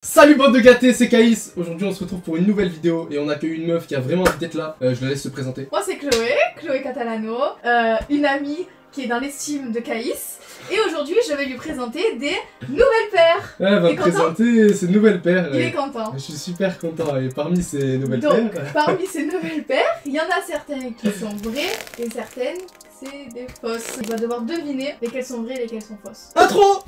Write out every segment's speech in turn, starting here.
Salut bande de gâtés, c'est Caïs. Aujourd'hui on se retrouve pour une nouvelle vidéo et on accueille une meuf qui a vraiment envie d'être là. Je la laisse se présenter. Moi c'est Chloé Catalano, une amie qui est dans l'estime de Caïs. Et aujourd'hui je vais lui présenter des nouvelles paires. Elle va me présenter ses nouvelles paires. Il est content. Je suis super content et parmi ces nouvelles Donc, paires... parmi ces nouvelles paires, il y en a certaines qui sont vraies et certaines c'est des fausses. Il va devoir deviner lesquelles sont vraies et lesquelles sont fausses. Intro.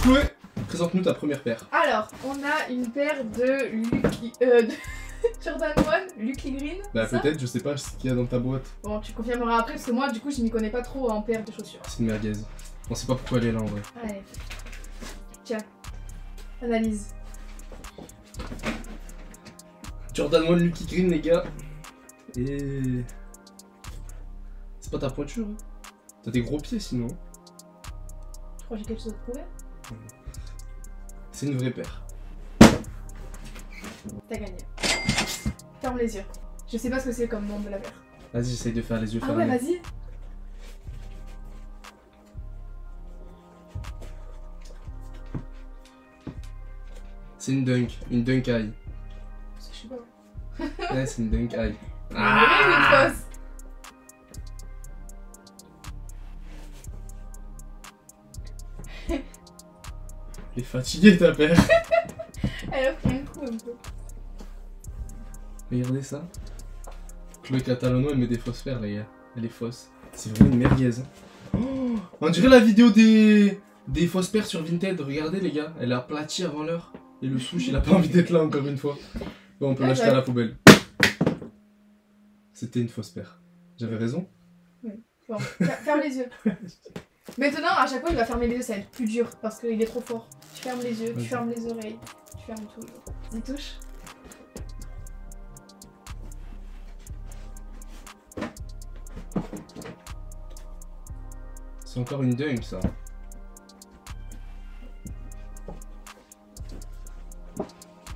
Chloé, présente-nous ta première paire. Alors, on a une paire de Jordan 1, Lucky Green. Bah peut-être, je sais pas ce qu'il y a dans ta boîte. Bon, tu confirmeras après parce que moi du coup je m'y connais pas trop en paires de chaussures. C'est une merguez. On sait pas pourquoi elle est là en vrai. Allez. Tiens. Analyse. Jordan 1 Lucky Green les gars. Et... c'est pas ta pointure hein. T'as des gros pieds sinon. Je crois que j'ai quelque chose à te prouver. C'est une vraie paire. T'as gagné. Ferme les yeux. Je sais pas ce que c'est comme nom de la paire. Vas-y, j'essaye de faire les yeux Ah fermés. ouais, vas-y. C'est une dunk eye. Je sais pas. Ouais, c'est une dunk eye. Ah, une fausse. Elle est fatiguée ta paire. Elle a pris un coup un peu. Regardez ça. Chloé Catalano elle met des fausses paires les gars. Elle est fausse. C'est vraiment une merguez. Oh, on dirait la vidéo des fausses paires sur Vinted. Regardez les gars. Elle a aplati avant l'heure. Et le souche il a pas envie d'être là encore une fois. Bon on peut l'acheter à la poubelle. C'était une fausse paire. J'avais raison. Oui. Bon, ferme les yeux. Maintenant, à chaque fois, il va fermer les yeux, ça va être plus dur parce qu'il est trop fort. Tu fermes les yeux, tu fermes les oreilles, tu fermes tout. Vas-y, touche. C'est encore une dunk ça.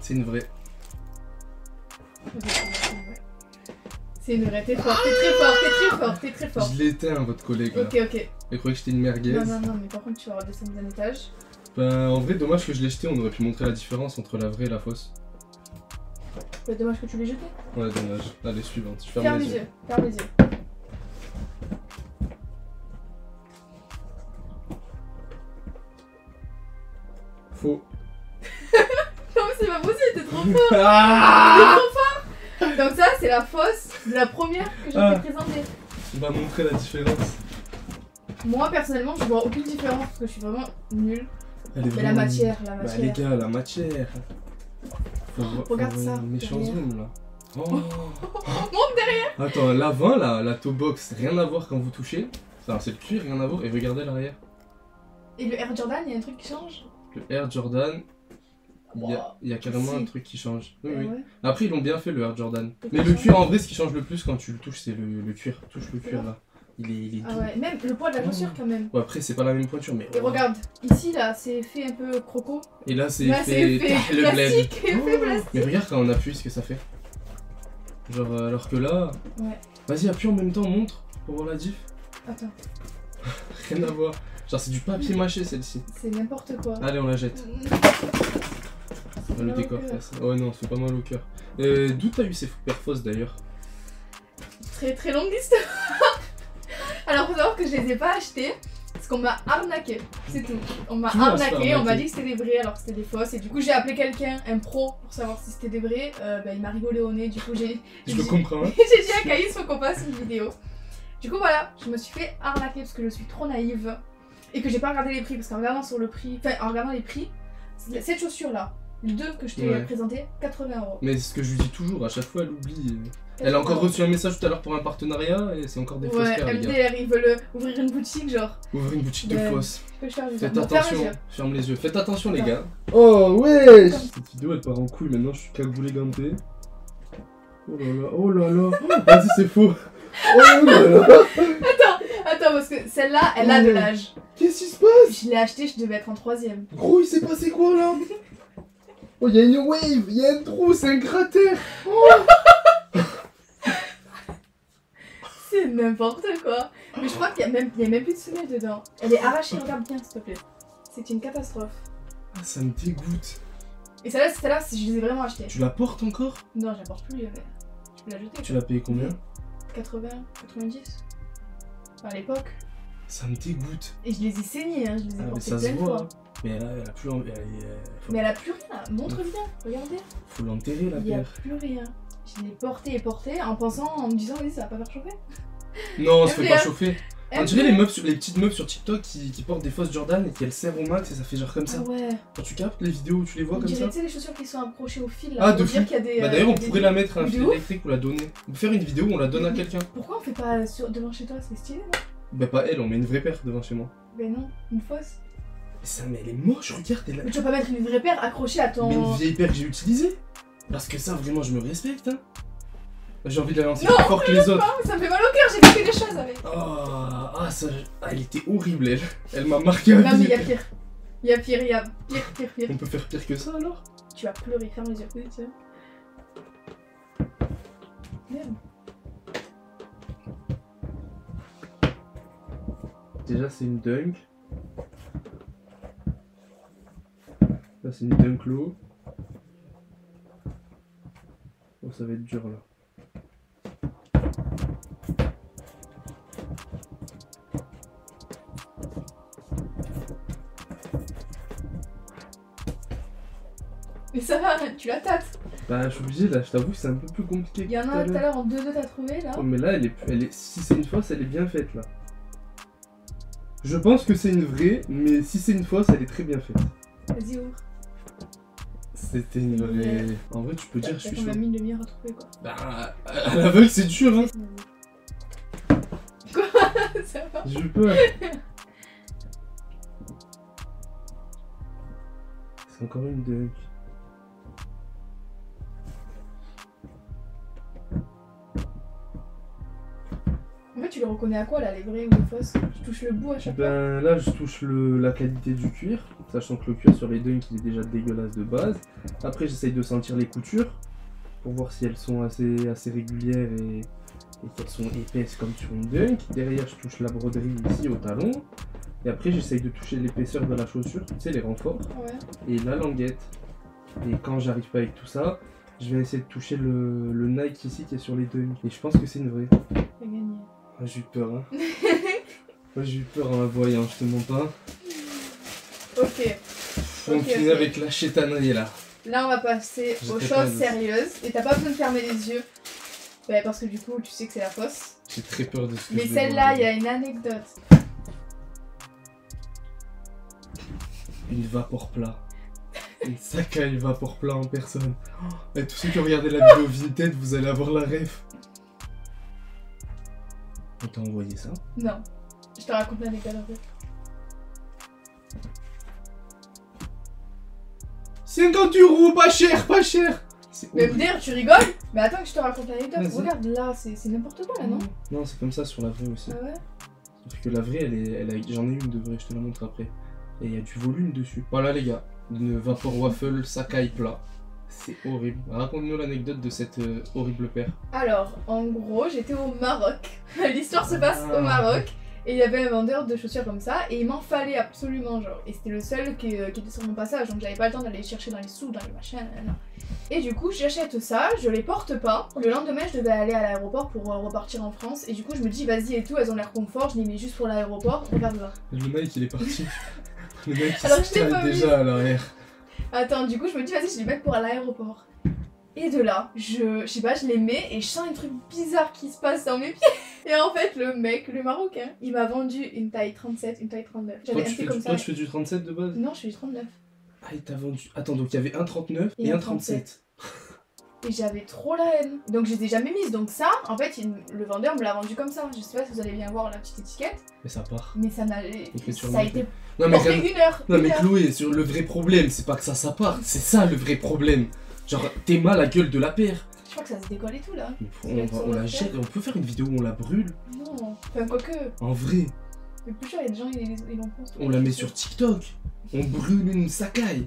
C'est une vraie. C'est une vraie, t'es fort, t'es très fort, t'es très fort, t'es très fort. Je l'éteins votre collègue là. Ok. Elle croyait que j'étais une merguez. Non, mais par contre, tu vas redescendre d'un étage. Ben, en vrai, dommage que je l'ai jeté, on aurait pu montrer la différence entre la vraie et la fausse. C'est dommage que tu l'aies jeté. Ouais, dommage. Allez, suivante. Je Ferme les yeux, ferme les yeux. Faux. Non, mais c'est pas possible, t'es trop fort. T'es Ah trop fort. Donc, ça, c'est la fausse de la première que je t'ai présentée. On va montrer la différence. Moi, personnellement, je vois aucune différence parce que je suis vraiment nulle. Elle est Mais la matière, la Bah, matière. les gars, la matière. Regarde ça, Un méchant derrière. zoom là. Oh. Monte derrière. Attends, l'avant là, la toe box, rien à voir quand vous touchez. Enfin, c'est le cuir, rien à voir. Et regardez l'arrière. Et le Air Jordan, il y a un truc qui change. Le Air Jordan. Il y a carrément Si. un truc qui change. Oui, oui. Ouais. Après, ils l'ont bien fait le Air Jordan. Et Mais ça le change. cuir, en vrai, ce qui change le plus quand tu le touches, c'est le cuir. Touche le cuir là. Il est Ah doux. ouais, même le poids de la chaussure quand même. Ouais, après, c'est pas la même pointure, mais. Et regarde, ici là, c'est fait un peu croco. Et là, c'est Là, c'est fait le bled. plastique. Fait plastique. Mais regarde quand on appuie ce que ça fait. Genre, alors que là. Ouais. Vas-y, appuie en même temps, montre pour voir la diff. Attends, Rien à voir. Genre, c'est du papier mâché celle-ci. c'est n'importe quoi. Allez, on la jette. On le mal au décore. cœur. Ça. Ouais, non, c'est pas mal au cœur. D'où t'as eu ces paires fausses d'ailleurs? Très très longue histoire. Alors, faut savoir que je les ai pas achetées parce qu'on m'a arnaqué. C'est tout. On m'a Tout le monde se fait arnaqué, on m'a arnaquer. dit que c'était des vrais alors que c'était des fausses. Et du coup, j'ai appelé quelqu'un, un pro, pour savoir si c'était des vrais. Bah, il m'a rigolé au nez. Du coup, j'ai. Je le comprends. Hein. J'ai dit à Caïs, faut qu'on fasse une vidéo. Du coup, voilà, je me suis fait arnaquer parce que je suis trop naïve et que j'ai pas regardé les prix. Parce qu'en regardant sur le prix, enfin, en regardant les prix, cette chaussure là, les deux que je t'ai Ouais. présenté, 80 €. Mais c'est ce que je lui dis toujours, à chaque fois elle oublie. Elle a encore reçu un message tout à l'heure pour un partenariat et c'est encore des fausses Ouais, paires, les gars. MDR, ils veulent ouvrir une boutique, genre. Ouvrir une boutique de Ouais. fausses. Que je ferme les yeux. Faites Bon, ferme les attention, yeux. ferme les yeux. Faites attention, les Attends. gars. Oh ouais. Cette vidéo elle part en couille maintenant, je suis cagoulé ganté. Oh là là, oh là là. Vas-y, c'est faux. Oh là là. Attends, parce que celle-là, elle a de l'âge. Qu'est-ce qui se passe? Je l'ai achetée, je devais être en 3ème. Gros, il s'est passé quoi là? Oh, il y a une wave, il y a un trou, c'est un cratère. Oh. C'est n'importe quoi. Mais je crois qu'il y a même plus de semelle dedans. Elle est arrachée, regarde bien s'il te plaît. C'est une catastrophe. Ah, ça me dégoûte. Et celle-là, je les ai vraiment achetées. Tu la portes encore? Non, je la porte plus. Je peux la jeter. Tu l'as payé combien? 80, 90. Enfin, à l'époque. Ça me dégoûte. Et je les ai saignées, hein. Je les ai Ah, mais portées ça se plein de voit. fois. Mais elle a plus. Mais elle a plus rien. Montre bien, regardez. Faut l'enterrer la Il n'y a paire. plus rien. Je l'ai portée et portée en pensant, en me disant, vas-y, ça va pas faire chauffer. Non, ça fait pas MDR. chauffer. On dirait les petites meufs sur TikTok qui portent des fausses Jordan et qu'elles serrent au max et ça fait genre comme ça. Ah ouais. Quand tu captes les vidéos où tu les vois On comme dirait, ça. tu sais, les chaussures qui sont accrochées au fil là. Ah, pour de dire fou. qu'il y a des. Bah d'ailleurs, on il y a pourrait des- la mettre à un de fil ouf. électrique ou la donner. On peut faire une vidéo où on la donne à quelqu'un. Pourquoi on fait pas devant chez toi? C'est stylé, non? Bah pas elle, on met une vraie paire devant chez moi. Ben non, une fausse. Mais elle est moche, regarde, elle a... Mais tu vas pas mettre une vraie paire accrochée à ton. Mais une vieille paire que j'ai utilisée. Parce que ça, vraiment, je me respecte, hein. J'ai envie de la lancer Non, plus fort que les autres. Ah, ça me fait mal au cœur, j'ai fait des choses avec. Elle était horrible, elle. Elle m'a marqué à Non, mais vie. il y a pire. Il y a pire, il y a pire. On peut faire pire que ça alors? Tu vas pleurer, ferme les yeux. Oui, tiens. Merde. Déjà, c'est une dunk. Là, c'est une dunk low. Oh, ça va être dur là. Mais ça va, tu la tâtes. Bah, je suis obligé là, je t'avoue que c'est un peu plus compliqué que Il y en tout a à tout à l'heure. l'heure en 2-2 t'as trouvé là. Oh, mais là, si c'est une fausse, elle est bien faite là. Je pense que c'est une vraie, mais si c'est une fausse, elle est très bien faite. Vas-y, ouvre. C'était une vraie. En vrai, tu peux dire, je suis On chaud. a mis une demi-heure à trouver quoi. Bah, à l'aveugle, c'est dur, hein. Quoi? Ça va. J'ai eu peur. C'est encore une dunk. En fait, tu les reconnais à quoi là, les vraies ou les fausses? Tu touches le bout à chaque fois. Ben là, je touche la qualité du cuir, sachant que le cuir sur les dunks il est déjà dégueulasse de base. Après, j'essaye de sentir les coutures pour voir si elles sont assez régulières et qu'elles sont épaisses comme sur une dunk. Derrière, je touche la broderie ici au talon. Et après, j'essaye de toucher l'épaisseur de la chaussure, tu sais, les renforts, Ouais. et la languette. Et quand j'arrive pas avec tout ça, je vais essayer de toucher le Nike ici qui est sur les dunks. Et je pense que c'est une vraie. T'as gagné. Ah, j'ai eu peur, hein. Moi, j'ai eu peur en la voyant, je te mens pas. Ok. On Ok, finit ok. avec la chétanerie là. Là, on va passer J'ai aux très choses peur. sérieuses. Et t'as pas besoin de fermer les yeux. Bah, parce que du coup, tu sais que c'est la fausse. J'ai très peur de ce que Mais je vais celle-là, voir. il y a une anecdote. Une vapeur plat. Une Sakai vapeur plat en personne. Oh, et tous ceux qui ont regardé la vidéo Vinted, vous allez avoir la ref. On t'a envoyé ça? Non. Je te raconte l'anecdote en fait. 50 €, pas cher, pas cher. C'est Mais horrible. d'ailleurs, tu rigoles? Mais attends que je te raconte l'anecdote. Vas-y. Regarde là, c'est n'importe quoi là, non? Non, c'est comme ça sur la vraie aussi. Ah ouais? Sauf que la vraie, j'en ai une de vraie, je te la montre après. Et il y a du volume dessus. Voilà les gars, une vapeur waffle Sakai plat. C'est horrible. Raconte-nous l'anecdote de cette horrible paire. Alors, en gros, j'étais au Maroc. L'histoire se passe Ah. au Maroc. Et il y avait un vendeur de chaussures comme ça. Et il m'en fallait absolument, genre. Et c'était le seul qui était sur mon passage. Donc j'avais pas le temps d'aller chercher dans les sous, dans les machins. Nanana. Et du coup, j'achète ça, je les porte pas. Le lendemain, je devais aller à l'aéroport pour repartir en France. Et du coup, je me dis, vas-y et tout, elles ont l'air confort. Je les mets juste pour l'aéroport. Regarde là. Le mec il est parti. Le mec il Alors, je se l'ai cale pas déjà à l'arrière. Attends, du coup, je me dis, vas-y, je les mets pour l'aéroport. Et de là, je sais pas, je les mets et je sens un truc bizarre qui se passe dans mes pieds. Et en fait, le mec, le Marocain, il m'a vendu une taille 37, une taille 39. Toi J'avais tu, un pied fais comme du, ça. toi, tu fais du 37 de base? Non, je suis du 39. Ah, il t'a vendu. Attends, donc il y avait un 39 et un 37. Et j'avais trop la haine. Donc je les ai jamais mises. Donc ça, en fait, le vendeur me l'a vendu comme ça. Je sais pas si vous allez bien voir la petite étiquette. Mais ça part. Mais ça n'a. Écriture Ça a marquée. été Non mais, porté regarde- une heure. non, une mais heure. Chloé, sur le vrai problème, c'est pas que ça part. C'est ça le vrai problème. Genre, t'es mal la gueule de la paire. Je crois que ça se décolle et tout là. On la jette, on peut faire une vidéo où on la brûle. Non. Enfin, quoique. En vrai, Mais plus cher, il y a des gens, ils en font. on la met sur TikTok. On brûle une Sakai.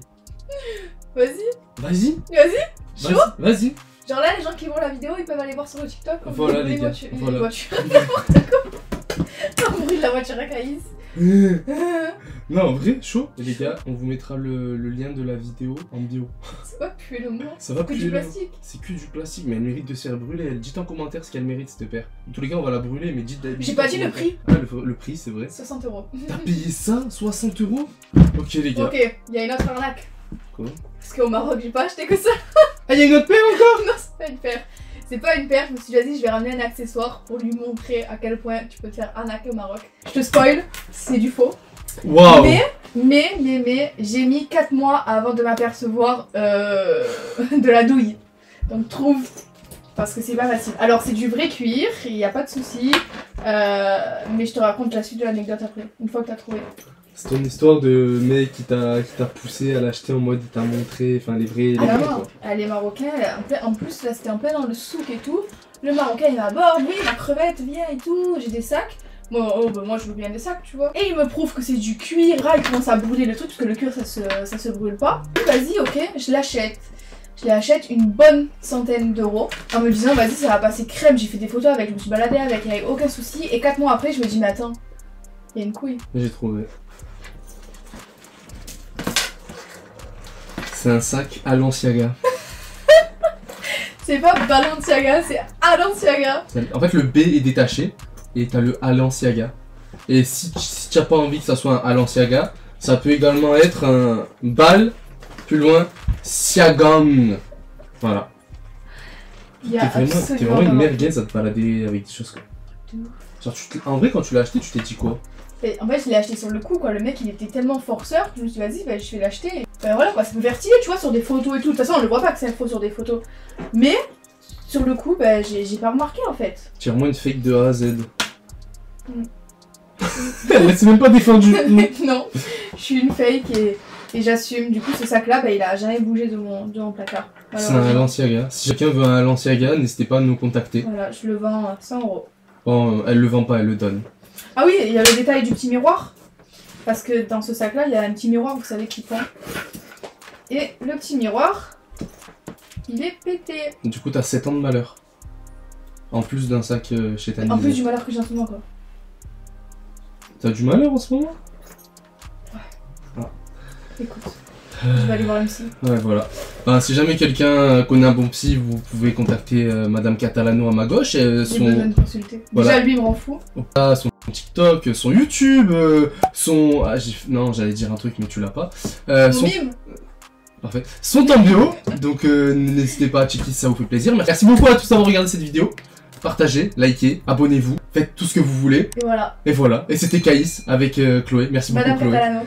Vas-y, Vas-y. vas-y. Chaud. Vas-y. Genre là, les gens qui voient la vidéo, ils peuvent aller voir sur le TikTok. Comme Voilà, les les gars. voitures. Voilà. Les voitures. N'importe quoi. Le bruit de la voiture à Caïs. Non, en vrai, chaud. Et les gars, on vous mettra le lien de la vidéo en bio. C'est pas puer le mot. Ça va Que puer du le- plastique. C'est que du plastique, mais elle mérite de se faire brûler. Dites en commentaire ce qu'elle mérite, cette paire. En tous les cas, on va la brûler, mais dites. J'ai pas dit le prix. Ah, le prix, c'est vrai. 60 €. T'as payé ça 60 €? Ok, les gars. Ok, il y a une autre arnaque. Quoi? Parce qu'au Maroc, j'ai pas acheté que ça. Ah, y'a une autre paire encore? Non, c'est pas une paire. C'est pas une paire, je me suis dit, vas-y, je vais ramener un accessoire pour lui montrer à quel point tu peux te faire arnaquer au Maroc. Je te spoil, c'est du faux. Waouh! Mais, j'ai mis 4 mois avant de m'apercevoir de la douille. Donc trouve, parce que c'est pas facile. Alors c'est du vrai cuir, il n'y a pas de souci. Mais je te raconte la suite de l'anecdote après, une fois que t'as trouvé. C'est une histoire de mec qui t'a poussé à l'acheter en mode il t'a montré, enfin les vrais Ah quoi. non, elle est marocaine, en plus là c'était en plein dans le souk et tout. Le marocain il m'aborde, oui la crevette viens et tout, j'ai des sacs. Moi je veux bien des sacs tu vois. Et il me prouve que c'est du cuir, là il commence à brûler le truc parce que le cuir ça se brûle pas. Vas-y ok, je l'achète. Je l'achète une bonne centaine d'euros en me disant vas-y ça va passer crème, j'ai fait des photos avec, je me suis baladée avec, il n'y avait aucun souci. Et 4 mois après je me dis mais attends, il y a une couille. J'ai trouvé. C'est un sac Balenciaga. C'est pas Balenciaga, c'est Balenciaga. En fait le B est détaché et t'as le Balenciaga. Et si t'as pas envie que ça soit un Balenciaga, ça peut également être un Bal, plus loin, Siagam. Voilà. Il y a T'es absolument vraiment une pas- merguez à te balader avec des choses comme ça. Genre, en vrai quand tu l'as acheté tu t'es dit quoi? Et en fait, je l'ai acheté sur le coup, quoi. Le mec, il était tellement forceur que je me suis dit, vas-y, bah, je vais l'acheter. Ben voilà, quoi, ça peut faire stylé, tu vois, sur des photos et tout. De toute façon, on le voit pas que c'est un faux sur des photos. Mais, sur le coup, bah, j'ai pas remarqué, en fait. Tire-moi une fake de A à Z. Mm. Elle s'est même pas défendue. Non, je suis une fake et j'assume. Du coup, ce sac-là, bah, il a jamais bougé de mon placard. C'est un malheureusement. Balenciaga. Si quelqu'un veut un Balenciaga, n'hésitez pas à nous contacter. Voilà, je le vends à 100 €. Bon, elle le vend pas, elle le donne. Ah oui, il y a le détail du petit miroir. Parce que dans ce sac-là, il y a un petit miroir, vous savez, qui pend. Et le petit miroir, il est pété. Du coup, t'as 7 ans de malheur. En plus d'un sac chez ta En plus du malheur que j'ai en ce moment, quoi. T'as du malheur en ce moment? Écoute, je vais aller voir un psy. Ouais, voilà. Ben, si jamais quelqu'un connaît un bon psy, vous pouvez contacter Madame Catalano à ma gauche. J'ai besoin de consulter. Voilà. Déjà, lui, il me rend fou. Son TikTok, son YouTube, son... Ah, non, j'allais dire un truc, mais tu l'as pas. Mon mime. Parfait. Son Tambio. Donc, n'hésitez pas à checker si ça vous fait plaisir. Merci beaucoup à tous d'avoir regardé cette vidéo. Partagez, likez, abonnez-vous, faites tout ce que vous voulez. Et voilà. Et voilà. Et c'était Caïs avec Chloé. Merci beaucoup, Madame Chloé. Catalano.